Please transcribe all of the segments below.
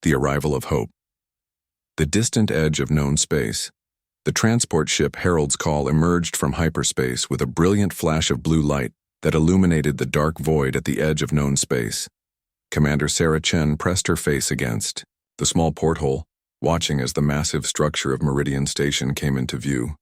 The arrival of hope. The distant edge of known space. The transport ship Herald's Call emerged from hyperspace with a brilliant flash of blue light that illuminated the dark void at the edge of known space. Commander Sarah Chen pressed her face against the small porthole, watching as the massive structure of Meridian Station came into view.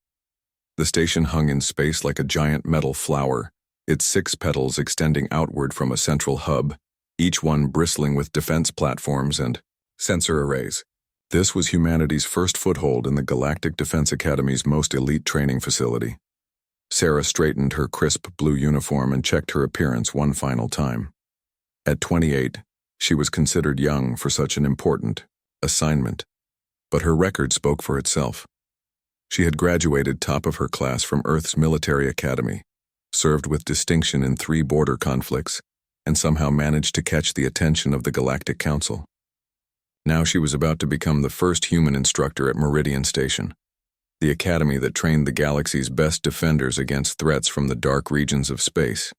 The station hung in space like a giant metal flower, its 6 petals extending outward from a central hub, each one bristling with defense platforms and sensor arrays. This was humanity's first foothold in the Galactic Defense Academy's most elite training facility. Sarah straightened her crisp blue uniform and checked her appearance one final time. At 28, she was considered young for such an important assignment, but her record spoke for itself. She had graduated top of her class from Earth's military academy, served with distinction in 3 border conflicts, and somehow managed to catch the attention of the Galactic Council. Now she was about to become the first human instructor at Meridian Station, the academy that trained the galaxy's best defenders against threats from the dark regions of space.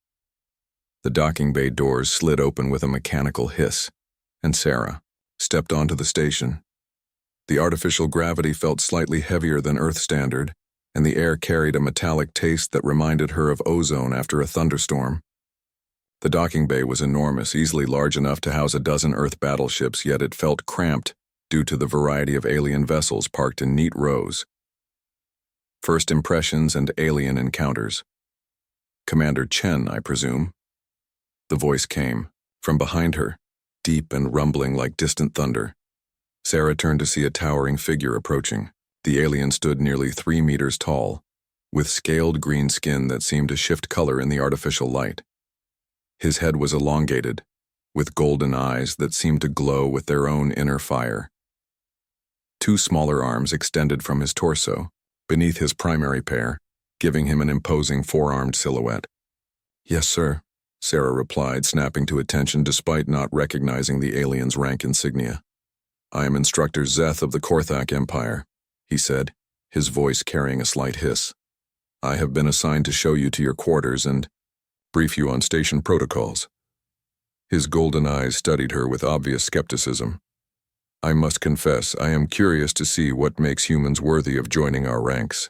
The docking bay doors slid open with a mechanical hiss, and Sarah stepped onto the station. The artificial gravity felt slightly heavier than Earth standard, and the air carried a metallic taste that reminded her of ozone after a thunderstorm. The docking bay was enormous, easily large enough to house a dozen Earth battleships, yet it felt cramped due to the variety of alien vessels parked in neat rows. First impressions and alien encounters. Commander Chen, I presume. The voice came from behind her, deep and rumbling like distant thunder. Sarah turned to see a towering figure approaching. The alien stood nearly 3 meters tall, with scaled green skin that seemed to shift color in the artificial light. His head was elongated, with golden eyes that seemed to glow with their own inner fire. 2 smaller arms extended from his torso, beneath his primary pair, giving him an imposing 4-armed silhouette. "Yes, sir," Sarah replied, snapping to attention despite not recognizing the alien's rank insignia. "I am Instructor Zeth of the Korthak Empire," he said, his voice carrying a slight hiss. "I have been assigned to show you to your quarters and brief you on station protocols." His golden eyes studied her with obvious skepticism. "I must confess, I am curious to see what makes humans worthy of joining our ranks."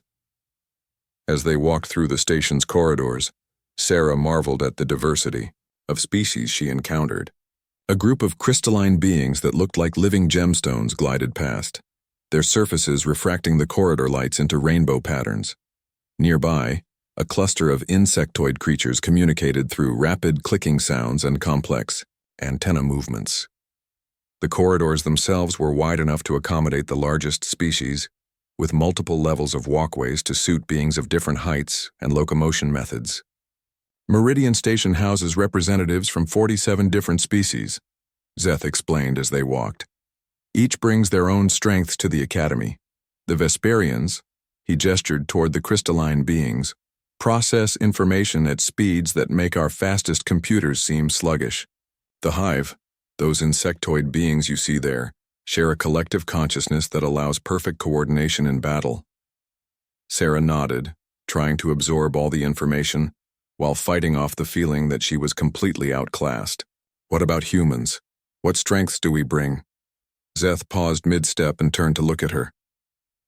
As they walked through the station's corridors, Sarah marveled at the diversity of species she encountered. A group of crystalline beings that looked like living gemstones glided past, their surfaces refracting the corridor lights into rainbow patterns. Nearby, a cluster of insectoid creatures communicated through rapid clicking sounds and complex antenna movements. The corridors themselves were wide enough to accommodate the largest species, with multiple levels of walkways to suit beings of different heights and locomotion methods. Meridian Station houses representatives from 47 different species, Zeth explained as they walked. Each brings their own strengths to the academy. The Vesperians, he gestured toward the crystalline beings, process information at speeds that make our fastest computers seem sluggish. The Hive, those insectoid beings you see there, share a collective consciousness that allows perfect coordination in battle. Sarah nodded, trying to absorb all the information, while fighting off the feeling that she was completely outclassed. "What about humans? What strengths do we bring?" Zeth paused mid-step and turned to look at her.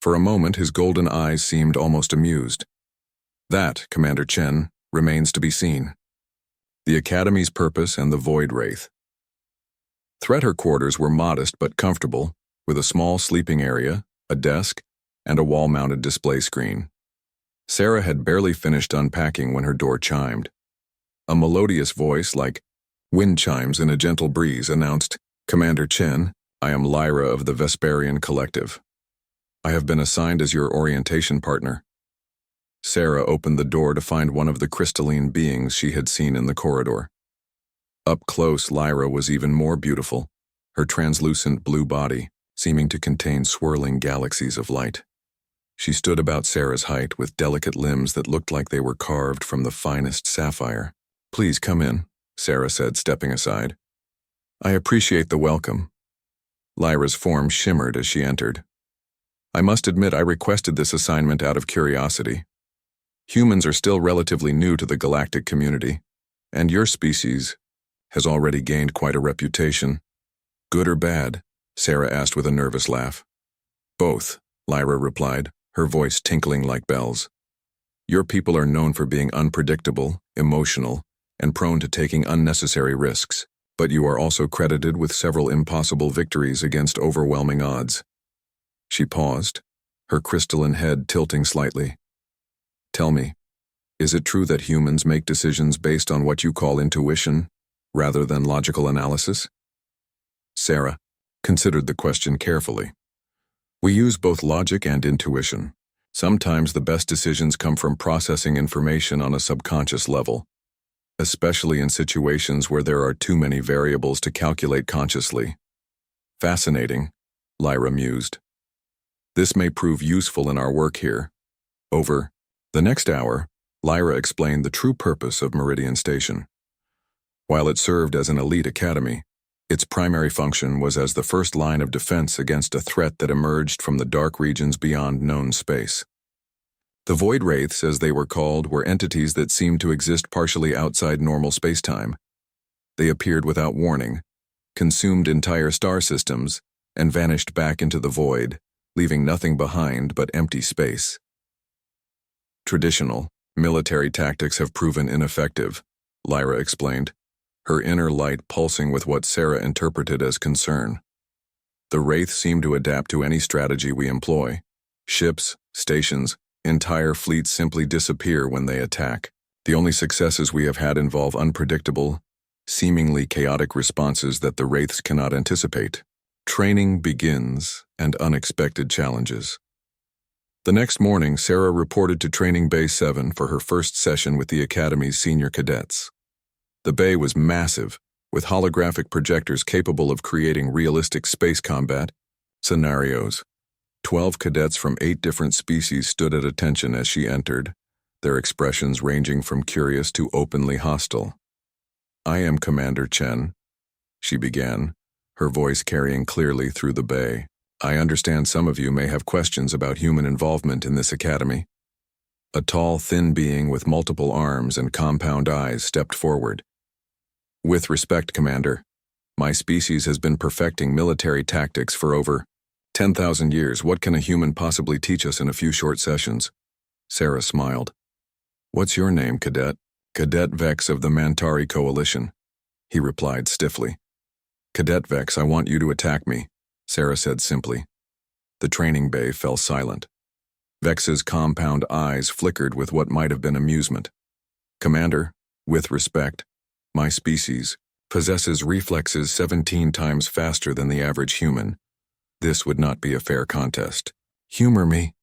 For a moment, his golden eyes seemed almost amused. "That, Commander Chen, remains to be seen. The Academy's purpose and the Void Wraith." Threater quarters were modest but comfortable, with a small sleeping area, a desk, and a wall-mounted display screen. Sarah had barely finished unpacking when her door chimed. A melodious voice, like wind chimes in a gentle breeze, announced, "Commander Chen, I am Lyra of the Vesperian Collective. I have been assigned as your orientation partner." Sarah opened the door to find one of the crystalline beings she had seen in the corridor. Up close, Lyra was even more beautiful, her translucent blue body seeming to contain swirling galaxies of light. She stood about Sarah's height with delicate limbs that looked like they were carved from the finest sapphire. "Please come in," Sarah said, stepping aside. "I appreciate the welcome." Lyra's form shimmered as she entered. "I must admit I requested this assignment out of curiosity. Humans are still relatively new to the galactic community, and your species has already gained quite a reputation. Good or bad, Sarah asked with a nervous laugh. Both, Lyra replied, her voice tinkling like bells. Your people are known for being unpredictable, emotional, and prone to taking unnecessary risks, but you are also credited with several impossible victories against overwhelming odds. She paused, her crystalline head tilting slightly. Tell me, is it true that humans make decisions based on what you call intuition, rather than logical analysis? Sarah considered the question carefully. We use both logic and intuition. Sometimes the best decisions come from processing information on a subconscious level, especially in situations where there are too many variables to calculate consciously. Fascinating, Lyra mused. This may prove useful in our work here. Over the next hour, Lyra explained the true purpose of Meridian Station. While it served as an elite academy, its primary function was as the first line of defense against a threat that emerged from the dark regions beyond known space. The Void Wraiths, as they were called, were entities that seemed to exist partially outside normal spacetime. They appeared without warning, consumed entire star systems, and vanished back into the void, leaving nothing behind but empty space. Traditional, military tactics have proven ineffective, Lyra explained, her inner light pulsing with what Sarah interpreted as concern. The Wraiths seem to adapt to any strategy we employ. Ships, stations, entire fleets simply disappear when they attack. The only successes we have had involve unpredictable, seemingly chaotic responses that the Wraiths cannot anticipate. Training begins, and unexpected challenges. The next morning, Sarah reported to Training Bay 7 for her first session with the Academy's senior cadets. The bay was massive, with holographic projectors capable of creating realistic space combat scenarios. 12 cadets from 8 different species stood at attention as she entered, their expressions ranging from curious to openly hostile. I am Commander Chen, she began, her voice carrying clearly through the bay. I understand some of you may have questions about human involvement in this academy. A tall, thin being with multiple arms and compound eyes stepped forward. With respect, Commander, my species has been perfecting military tactics for over 10,000 years. What can a human possibly teach us in a few short sessions? Sarah smiled. What's your name, Cadet? Cadet Vex of the Mantari Coalition, he replied stiffly. Cadet Vex, I want you to attack me, Sarah said simply. The training bay fell silent. Vex's compound eyes flickered with what might have been amusement. Commander, with respect, my species possesses reflexes 17 times faster than the average human. This would not be a fair contest. Humor me,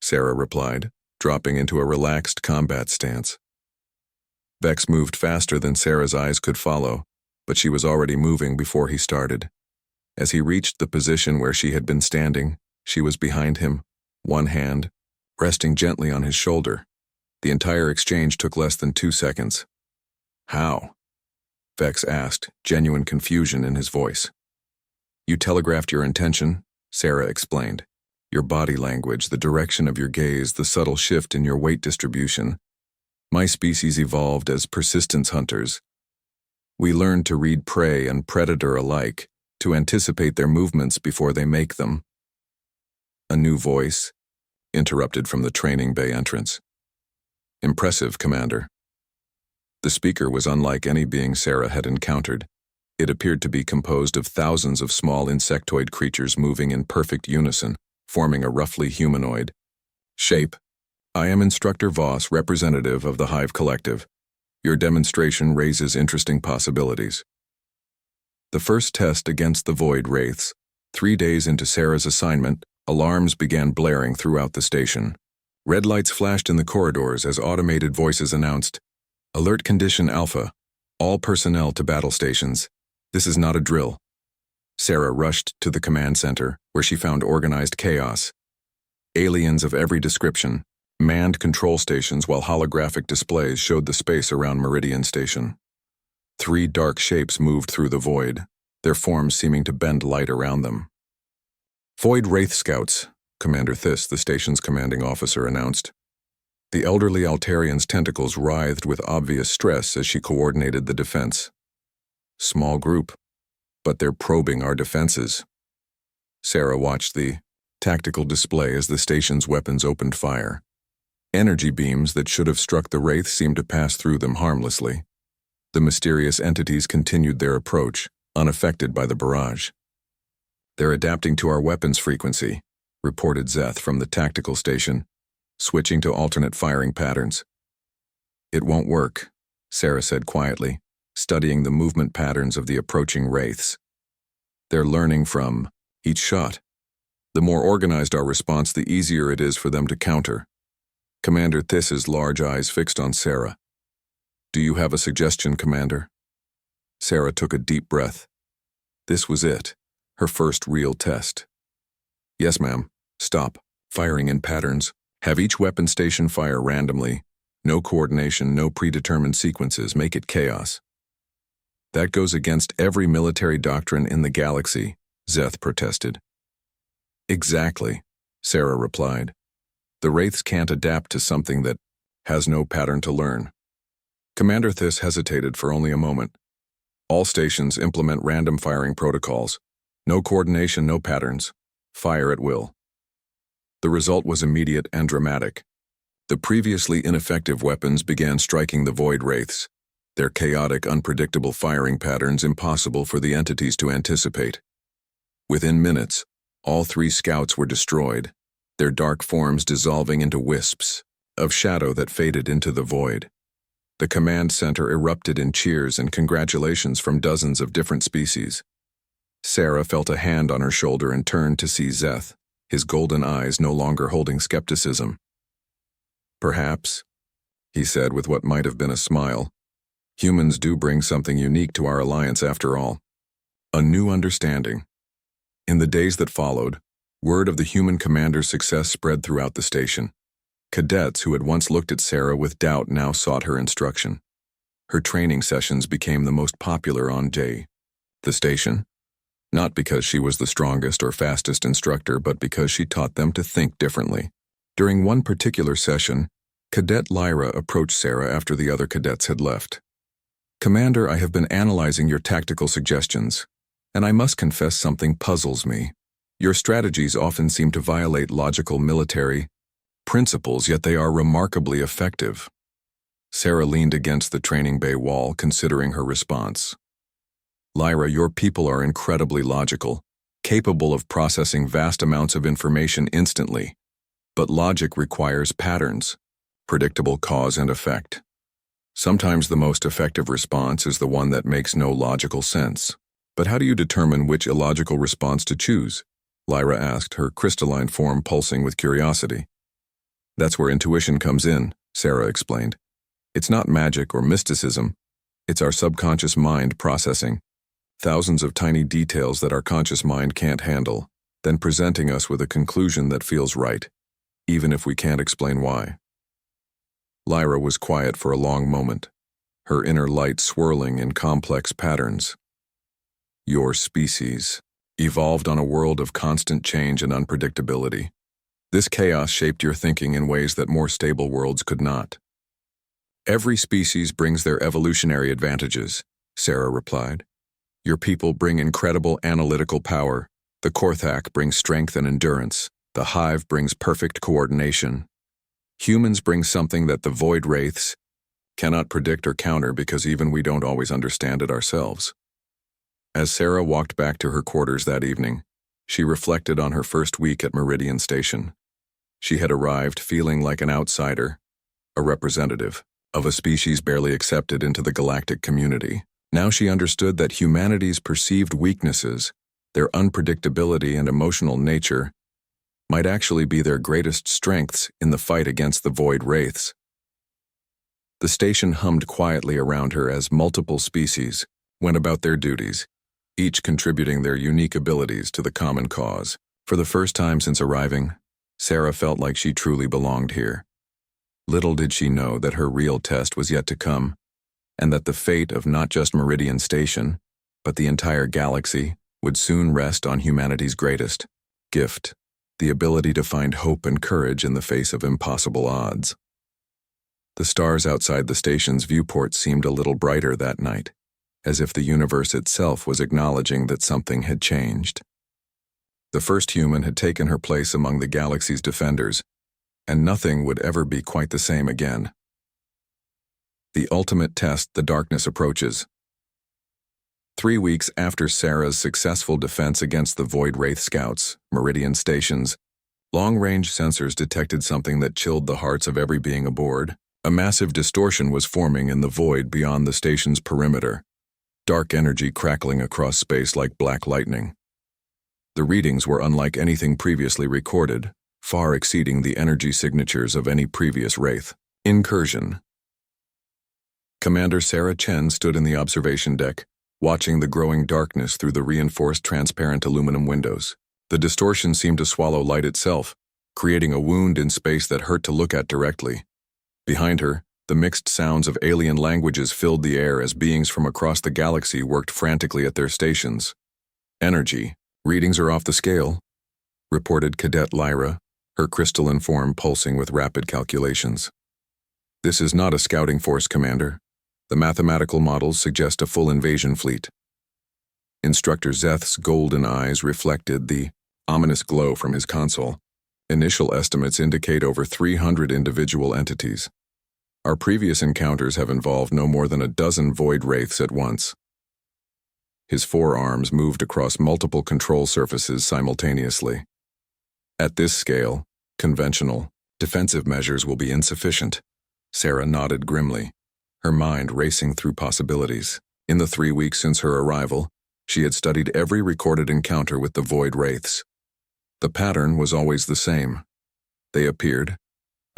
Sarah replied, dropping into a relaxed combat stance. Vex moved faster than Sarah's eyes could follow, but she was already moving before he started. As he reached the position where she had been standing, she was behind him, one hand resting gently on his shoulder. The entire exchange took less than 2 seconds. How? Vex asked, genuine confusion in his voice. You telegraphed your intention, Sarah explained. Your body language, the direction of your gaze, the subtle shift in your weight distribution. My species evolved as persistence hunters. We learned to read prey and predator alike, to anticipate their movements before they make them. A new voice interrupted from the training bay entrance. Impressive, Commander. The speaker was unlike any being Sarah had encountered. It appeared to be composed of thousands of small insectoid creatures moving in perfect unison, forming a roughly humanoid shape. I am Instructor Voss, representative of the Hive Collective. Your demonstration raises interesting possibilities. The first test against the Void Wraiths. 3 days into Sarah's assignment, alarms began blaring throughout the station. Red lights flashed in the corridors as automated voices announced, Alert Condition Alpha. All personnel to battle stations. This is not a drill. Sarah rushed to the command center, where she found organized chaos. Aliens of every description, manned control stations while holographic displays showed the space around Meridian Station. 3 dark shapes moved through the void, their forms seeming to bend light around them. Void Wraith Scouts, Commander Thys, the station's commanding officer, announced. The elderly Altarian's tentacles writhed with obvious stress as she coordinated the defense. Small group, but they're probing our defenses, Sarah watched the tactical display as the station's weapons opened fire. Energy beams that should have struck the Wraith seemed to pass through them harmlessly. The mysterious entities continued their approach, unaffected by the barrage. "They're adapting to our weapons frequency," reported Zeth from the tactical station, switching to alternate firing patterns. "It won't work," Sarah said quietly, studying the movement patterns of the approaching Wraiths. "They're learning from each shot. The more organized our response, the easier it is for them to counter." Commander Thiss's large eyes fixed on Sarah. "Do you have a suggestion, Commander?" Sarah took a deep breath. This was it, her first real test. "Yes, ma'am. Stop firing in patterns. Have each weapon station fire randomly. No coordination, no predetermined sequences. Make it chaos." "That goes against every military doctrine in the galaxy," Zeth protested. "Exactly," Sarah replied. "The Wraiths can't adapt to something that has no pattern to learn." Commander Thiss hesitated for only a moment. "All stations implement random firing protocols. No coordination, no patterns. Fire at will." The result was immediate and dramatic. The previously ineffective weapons began striking the Void Wraiths, their chaotic, unpredictable firing patterns impossible for the entities to anticipate. Within minutes, all 3 scouts were destroyed, their dark forms dissolving into wisps of shadow that faded into the void. The command center erupted in cheers and congratulations from dozens of different species. Sarah felt a hand on her shoulder and turned to see Zeth, his golden eyes no longer holding skepticism. "Perhaps," he said with what might have been a smile, "humans do bring something unique to our alliance after all. A new understanding." In the days that followed, word of the human commander's success spread throughout the station. Cadets who had once looked at Sarah with doubt now sought her instruction. Her training sessions became the most popular on the station, not because she was the strongest or fastest instructor, but because she taught them to think differently. During one particular session, Cadet Lyra approached Sarah after the other cadets had left. "Commander, I have been analyzing your tactical suggestions, and I must confess something puzzles me. Your strategies often seem to violate logical military principles, yet they are remarkably effective." Sarah leaned against the training bay wall, considering her response. "Lyra, your people are incredibly logical, capable of processing vast amounts of information instantly. But logic requires patterns, predictable cause and effect. Sometimes the most effective response is the one that makes no logical sense. But how do you determine which illogical response to choose?" Lyra asked, her crystalline form pulsing with curiosity. "That's where intuition comes in," Sarah explained. "It's not magic or mysticism. It's our subconscious mind processing thousands of tiny details that our conscious mind can't handle, then presenting us with a conclusion that feels right, even if we can't explain why." Lyra was quiet for a long moment, her inner light swirling in complex patterns. "Your species evolved on a world of constant change and unpredictability. This chaos shaped your thinking in ways that more stable worlds could not." "Every species brings their evolutionary advantages," Sarah replied. "Your people bring incredible analytical power. The Korthak brings strength and endurance. The Hive brings perfect coordination. Humans bring something that the Void Wraiths cannot predict or counter because even we don't always understand it ourselves." As Sarah walked back to her quarters that evening, she reflected on her first week at Meridian Station. She had arrived feeling like an outsider, a representative of a species barely accepted into the galactic community. Now she understood that humanity's perceived weaknesses, their unpredictability and emotional nature, might actually be their greatest strengths in the fight against the Void Wraiths. The station hummed quietly around her as multiple species went about their duties, each contributing their unique abilities to the common cause. For the first time since arriving, Sarah felt like she truly belonged here. Little did she know that her real test was yet to come, and that the fate of not just Meridian Station, but the entire galaxy would soon rest on humanity's greatest gift, the ability to find hope and courage in the face of impossible odds. The stars outside the station's viewport seemed a little brighter that night, as if the universe itself was acknowledging that something had changed. The first human had taken her place among the galaxy's defenders, and nothing would ever be quite the same again. The ultimate test: the darkness approaches. 3 weeks after Sarah's successful defense against the Void Wraith scouts, Meridian stations, long-range sensors detected something that chilled the hearts of every being aboard. A massive distortion was forming in the void beyond the station's perimeter, dark energy crackling across space like black lightning. The readings were unlike anything previously recorded, far exceeding the energy signatures of any previous Wraith incursion. Commander Sarah Chen stood in the observation deck, watching the growing darkness through the reinforced transparent aluminum windows. The distortion seemed to swallow light itself, creating a wound in space that hurt to look at directly. Behind her, the mixed sounds of alien languages filled the air as beings from across the galaxy worked frantically at their stations. Energy. Readings are off the scale, reported Cadet Lyra, her crystalline form pulsing with rapid calculations. This is not a scouting force, Commander. The mathematical models suggest a full invasion fleet. Instructor Zeth's golden eyes reflected the ominous glow from his console. Initial estimates indicate over 300 individual entities. Our previous encounters have involved no more than a dozen Void Wraiths at once. His forearms moved across multiple control surfaces simultaneously. At this scale, conventional, defensive measures will be insufficient. Sarah nodded grimly, her mind racing through possibilities. In the 3 weeks since her arrival, she had studied every recorded encounter with the Void Wraiths. The pattern was always the same. They appeared,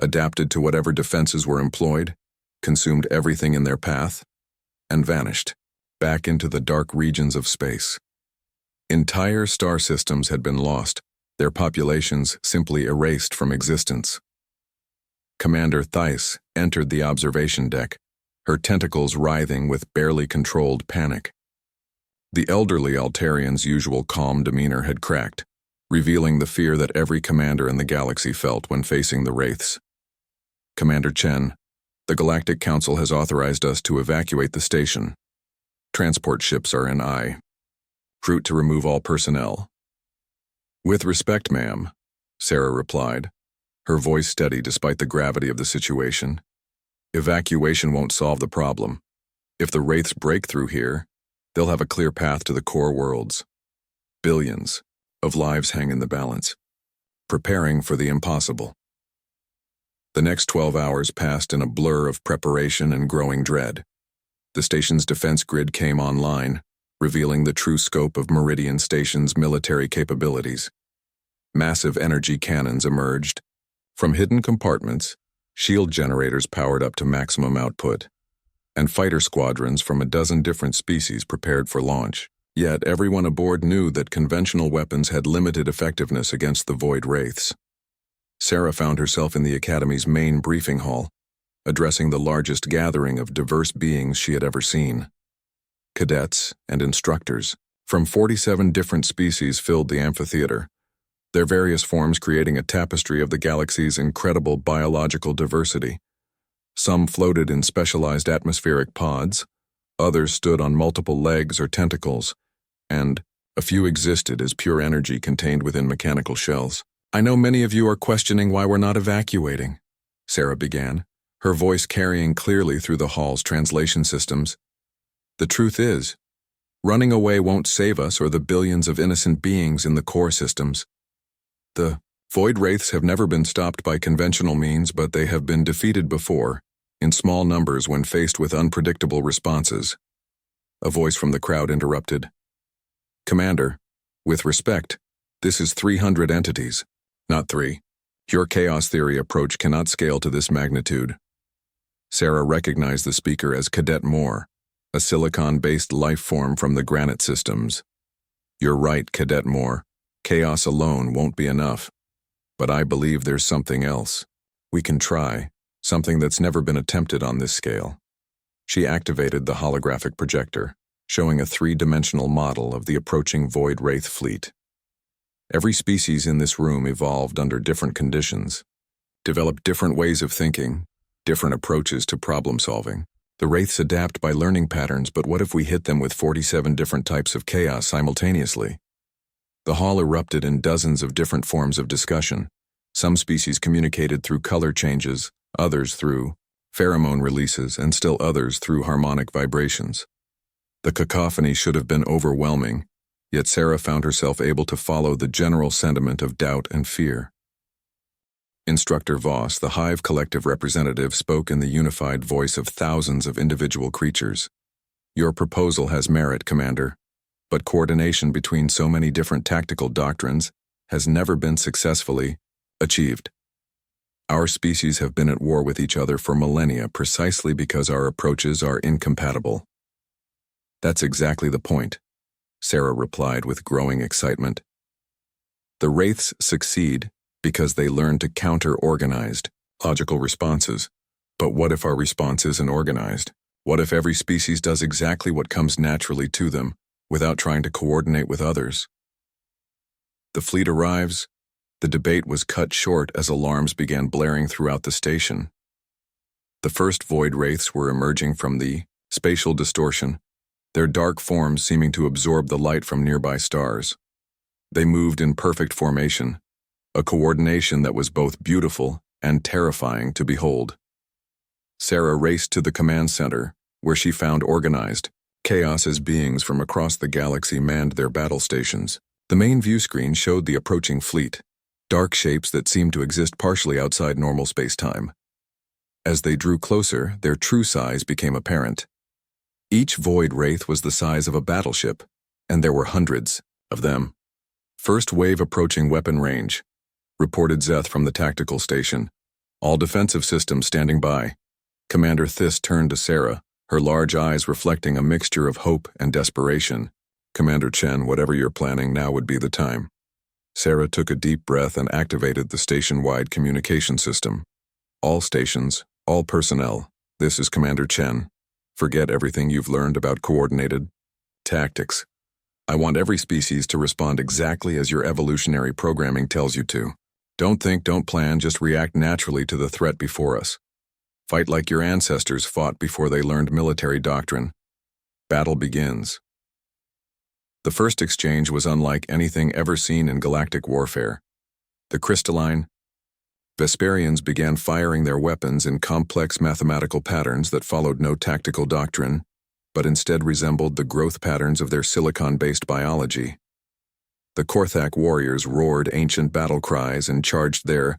adapted to whatever defenses were employed, consumed everything in their path, and vanished, back into the dark regions of space. Entire star systems had been lost, their populations simply erased from existence. Commander Theiss entered the observation deck, her tentacles writhing with barely controlled panic. The elderly Altarian's usual calm demeanor had cracked, revealing the fear that every commander in the galaxy felt when facing the Wraiths. Commander Chen, the Galactic Council has authorized us to evacuate the station. Transport ships are en route to remove all personnel. With respect, ma'am, Sarah replied, her voice steady despite the gravity of the situation. Evacuation won't solve the problem. If the Wraiths break through here, they'll have a clear path to the core worlds. Billions of lives hang in the balance, preparing for the impossible. The next 12 hours passed in a blur of preparation and growing dread. The station's defense grid came online, revealing the true scope of Meridian Station's military capabilities. Massive energy cannons emerged. From hidden compartments, shield generators powered up to maximum output, and fighter squadrons from a dozen different species prepared for launch. Yet everyone aboard knew that conventional weapons had limited effectiveness against the Void Wraiths. Sarah found herself in the Academy's main briefing hall, addressing the largest gathering of diverse beings she had ever seen. Cadets and instructors from 47 different species filled the amphitheater, their various forms creating a tapestry of the galaxy's incredible biological diversity. Some floated in specialized atmospheric pods, others stood on multiple legs or tentacles, and a few existed as pure energy contained within mechanical shells. I know many of you are questioning why we're not evacuating, Sarah began, her voice carrying clearly through the hall's translation systems. The truth is, running away won't save us or the billions of innocent beings in the core systems. The Void Wraiths have never been stopped by conventional means, but they have been defeated before, in small numbers when faced with unpredictable responses. A voice from the crowd interrupted. Commander, with respect, this is 300 entities, not 3. Your chaos theory approach cannot scale to this magnitude. Sarah recognized the speaker as Cadet Moore, a silicon-based life form from the Granite systems. You're right, Cadet Moore. Chaos alone won't be enough. But I believe there's something else. We can try, something that's never been attempted on this scale. She activated the holographic projector, showing a 3-dimensional model of the approaching Void Wraith fleet. Every species in this room evolved under different conditions, developed different ways of thinking, different approaches to problem solving. The Wraiths adapt by learning patterns, but what if we hit them with 47 different types of chaos simultaneously? The hall erupted in dozens of different forms of discussion. Some species communicated through color changes, others through pheromone releases, and still others through harmonic vibrations. The cacophony should have been overwhelming, yet Sarah found herself able to follow the general sentiment of doubt and fear. Instructor Voss, the Hive Collective representative, spoke in the unified voice of thousands of individual creatures. Your proposal has merit, Commander, but coordination between so many different tactical doctrines has never been successfully achieved. Our species have been at war with each other for millennia precisely because our approaches are incompatible. That's exactly the point, Sarah replied with growing excitement. The Wraiths succeed because they learn to counter organized, logical responses. But what if our response isn't organized? What if every species does exactly what comes naturally to them, without trying to coordinate with others? The fleet arrives. The debate was cut short as alarms began blaring throughout the station. The first void wraiths were emerging from the spatial distortion, their dark forms seeming to absorb the light from nearby stars. They moved in perfect formation, a coordination that was both beautiful and terrifying to behold. Sarah raced to the command center, where she found organized chaos as beings from across the galaxy manned their battle stations. The main view screen showed the approaching fleet, dark shapes that seemed to exist partially outside normal space-time. As they drew closer, their true size became apparent. Each void wraith was the size of a battleship, and there were hundreds of them. First wave approaching weapon range, reported Zeth from the tactical station. All defensive systems standing by. Commander Thys turned to Sarah, her large eyes reflecting a mixture of hope and desperation. Commander Chen, whatever you're planning, now would be the time. Sarah took a deep breath and activated the station-wide communication system. All stations, all personnel, this is Commander Chen. Forget everything you've learned about coordinated tactics. I want every species to respond exactly as your evolutionary programming tells you to. Don't think, don't plan, just react naturally to the threat before us. Fight like your ancestors fought before they learned military doctrine. Battle begins. The first exchange was unlike anything ever seen in galactic warfare. The crystalline Vesperians began firing their weapons in complex mathematical patterns that followed no tactical doctrine, but instead resembled the growth patterns of their silicon-based biology. The Korthak warriors roared ancient battle cries and charged their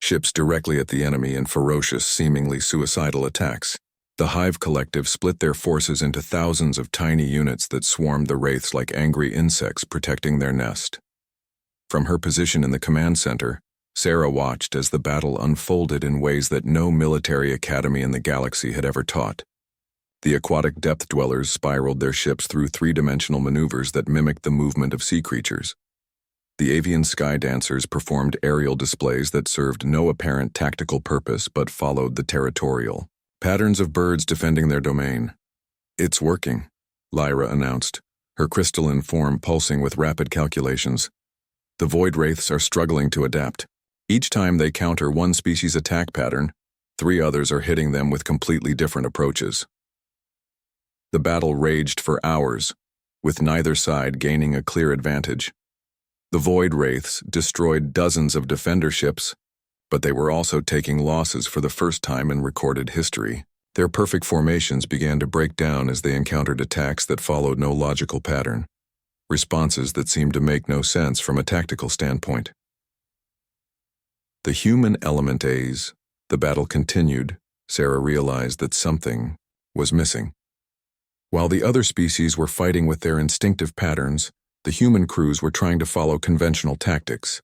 ships directly at the enemy in ferocious, seemingly suicidal attacks. The Hive Collective split their forces into thousands of tiny units that swarmed the wraiths like angry insects protecting their nest. From her position in the command center, Sarah watched as the battle unfolded in ways that no military academy in the galaxy had ever taught. The aquatic depth dwellers spiraled their ships through three-dimensional maneuvers that mimicked the movement of sea creatures. The avian sky dancers performed aerial displays that served no apparent tactical purpose but followed the territorial patterns of birds defending their domain. It's working, Lyra announced, her crystalline form pulsing with rapid calculations. The void wraiths are struggling to adapt. Each time they counter one species' attack pattern, three others are hitting them with completely different approaches. The battle raged for hours, with neither side gaining a clear advantage. The void wraiths destroyed dozens of defender ships, but they were also taking losses for the first time in recorded history. Their perfect formations began to break down as they encountered attacks that followed no logical pattern, responses that seemed to make no sense from a tactical standpoint. The human element A's, the battle continued. Sarah realized that something was missing. While the other species were fighting with their instinctive patterns, the human crews were trying to follow conventional tactics.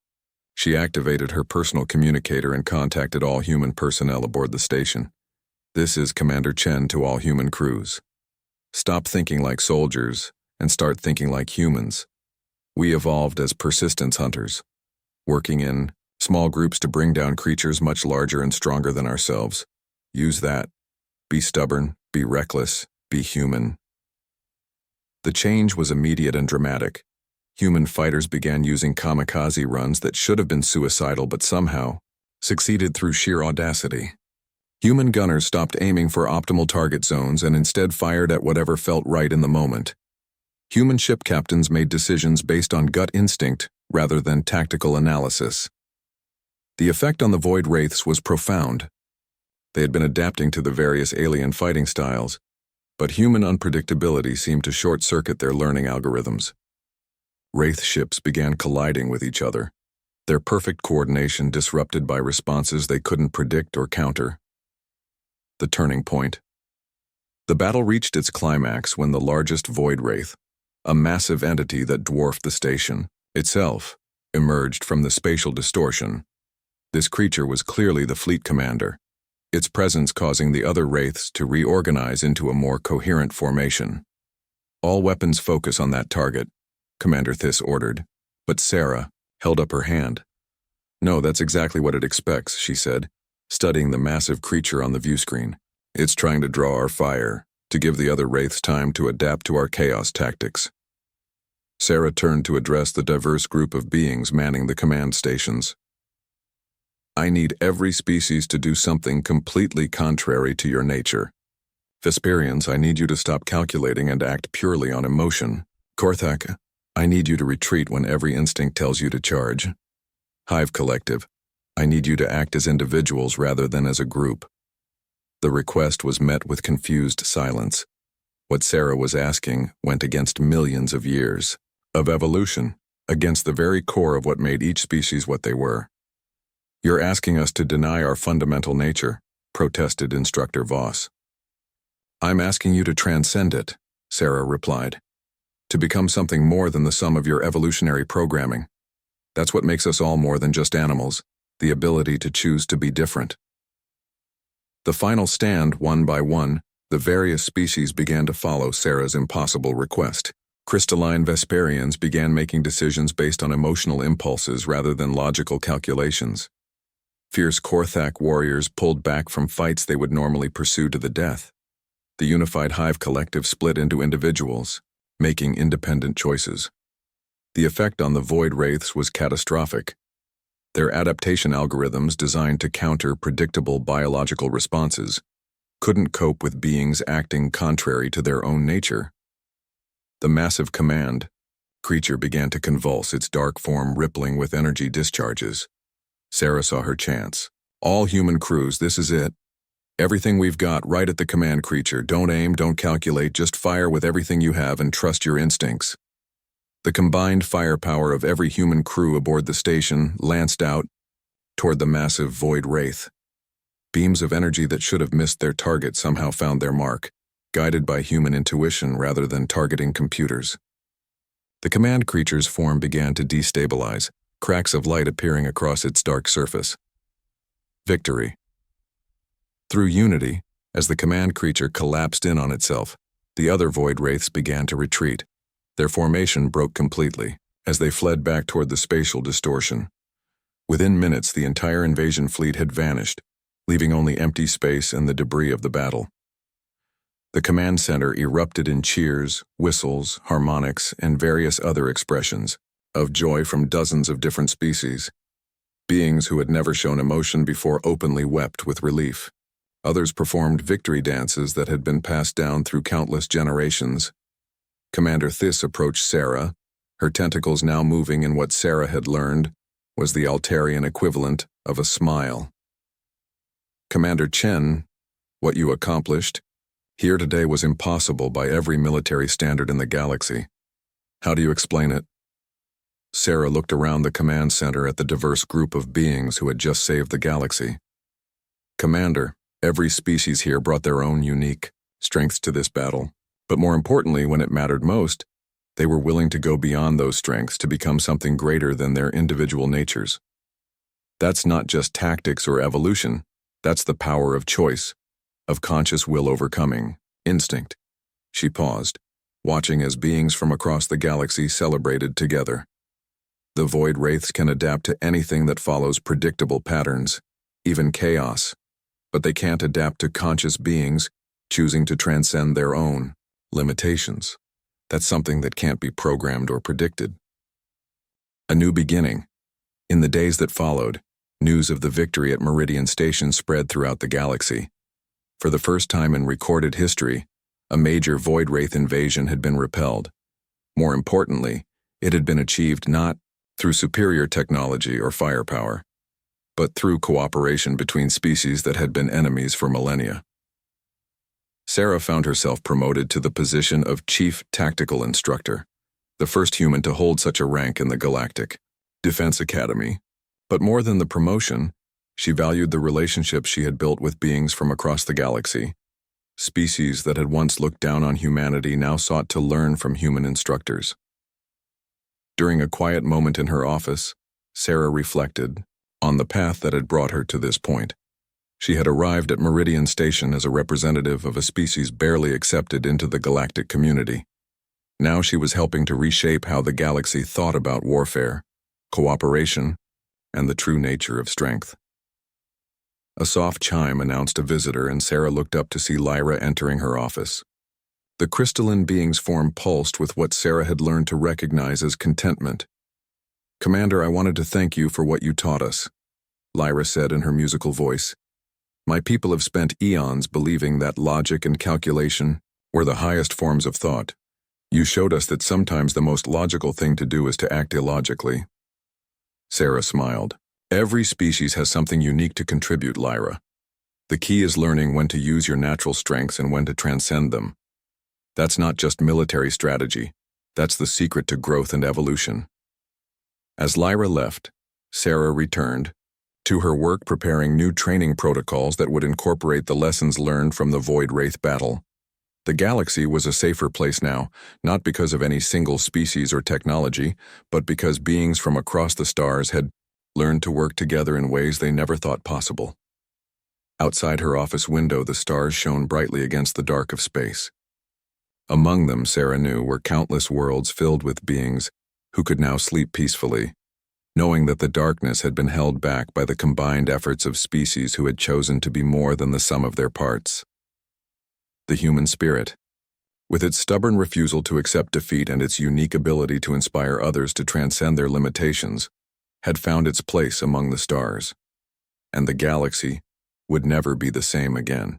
She activated her personal communicator and contacted all human personnel aboard the station. This is Commander Chen to all human crews. Stop thinking like soldiers and start thinking like humans. We evolved as persistence hunters, working in small groups to bring down creatures much larger and stronger than ourselves. Use that. Be stubborn, be reckless, be human. The change was immediate and dramatic. Human fighters began using kamikaze runs that should have been suicidal but somehow succeeded through sheer audacity. Human gunners stopped aiming for optimal target zones and instead fired at whatever felt right in the moment. Human ship captains made decisions based on gut instinct rather than tactical analysis. The effect on the Void Wraiths was profound. They had been adapting to the various alien fighting styles, but human unpredictability seemed to short-circuit their learning algorithms. Wraith ships began colliding with each other, their perfect coordination disrupted by responses they couldn't predict or counter. The turning point. The battle reached its climax when the largest Void Wraith, a massive entity that dwarfed the station itself, emerged from the spatial distortion. This creature was clearly the fleet commander, its presence causing the other Wraiths to reorganize into a more coherent formation. "All weapons focus on that target," Commander Thiss ordered, but Sarah held up her hand. "No, that's exactly what it expects," she said, studying the massive creature on the view screen. "It's trying to draw our fire, to give the other Wraiths time to adapt to our chaos tactics." Sarah turned to address the diverse group of beings manning the command stations. "I need every species to do something completely contrary to your nature. Vesperians, I need you to stop calculating and act purely on emotion. Korthak, I need you to retreat when every instinct tells you to charge. Hive Collective, I need you to act as individuals rather than as a group." The request was met with confused silence. What Sarah was asking went against millions of years of evolution, against the very core of what made each species what they were. "You're asking us to deny our fundamental nature," protested Instructor Voss. "I'm asking you to transcend it," Sarah replied. "To become something more than the sum of your evolutionary programming. That's what makes us all more than just animals, the ability to choose to be different." The final stand, one by one, the various species began to follow Sarah's impossible request. Crystalline Vesperians began making decisions based on emotional impulses rather than logical calculations. Fierce Korthak warriors pulled back from fights they would normally pursue to the death. The unified Hive Collective split into individuals, making independent choices. The effect on the Void Wraiths was catastrophic. Their adaptation algorithms, designed to counter predictable biological responses, couldn't cope with beings acting contrary to their own nature. The massive command creature began to convulse, its dark form rippling with energy discharges. Sarah saw her chance. "All human crews, this is it. Everything we've got, right at the command creature. Don't aim, don't calculate, just fire with everything you have and trust your instincts." The combined firepower of every human crew aboard the station lanced out toward the massive Void Wraith. Beams of energy that should have missed their target somehow found their mark, guided by human intuition rather than targeting computers. The command creature's form began to destabilize, cracks of light appearing across its dark surface. Victory. Through unity, as the command creature collapsed in on itself, the other Void Wraiths began to retreat. Their formation broke completely, as they fled back toward the spatial distortion. Within minutes, the entire invasion fleet had vanished, leaving only empty space and the debris of the battle. The command center erupted in cheers, whistles, harmonics, and various other expressions of joy from dozens of different species. Beings who had never shown emotion before openly wept with relief. Others performed victory dances that had been passed down through countless generations. Commander Thiss approached Sarah, her tentacles now moving in what Sarah had learned was the Altarian equivalent of a smile. "Commander Chen, what you accomplished here today was impossible by every military standard in the galaxy. How do you explain it?" Sarah looked around the command center at the diverse group of beings who had just saved the galaxy. "Commander, every species here brought their own unique strengths to this battle, but more importantly, when it mattered most, they were willing to go beyond those strengths to become something greater than their individual natures. That's not just tactics or evolution, that's the power of choice, of conscious will overcoming instinct." She paused, watching as beings from across the galaxy celebrated together. The Void Wraiths can adapt to anything that follows predictable patterns, even chaos, but they can't adapt to conscious beings choosing to transcend their own limitations. That's something that can't be programmed or predicted. A new beginning. In the days that followed, news of the victory at Meridian Station spread throughout the galaxy. For the first time in recorded history, a major Void Wraith invasion had been repelled. More importantly, it had been achieved not through superior technology or firepower, but through cooperation between species that had been enemies for millennia. Sarah found herself promoted to the position of Chief Tactical Instructor, the first human to hold such a rank in the Galactic Defense Academy. But more than the promotion, she valued the relationship she had built with beings from across the galaxy. Species that had once looked down on humanity now sought to learn from human instructors. During a quiet moment in her office, Sarah reflected on the path that had brought her to this point. She had arrived at Meridian Station as a representative of a species barely accepted into the galactic community. Now she was helping to reshape how the galaxy thought about warfare, cooperation, and the true nature of strength. A soft chime announced a visitor, and Sarah looked up to see Lyra entering her office. The crystalline being's form pulsed with what Sarah had learned to recognize as contentment. "Commander, I wanted to thank you for what you taught us," Lyra said in her musical voice. "My people have spent eons believing that logic and calculation were the highest forms of thought. You showed us that sometimes the most logical thing to do is to act illogically." Sarah smiled. "Every species has something unique to contribute, Lyra. The key is learning when to use your natural strengths and when to transcend them. That's not just military strategy. That's the secret to growth and evolution." As Lyra left, Sarah returned to her work preparing new training protocols that would incorporate the lessons learned from the Void Wraith battle. The galaxy was a safer place now, not because of any single species or technology, but because beings from across the stars had learned to work together in ways they never thought possible. Outside her office window, the stars shone brightly against the dark of space. Among them, Sarah knew, were countless worlds filled with beings who could now sleep peacefully, knowing that the darkness had been held back by the combined efforts of species who had chosen to be more than the sum of their parts. The human spirit, with its stubborn refusal to accept defeat and its unique ability to inspire others to transcend their limitations, had found its place among the stars, and the galaxy would never be the same again.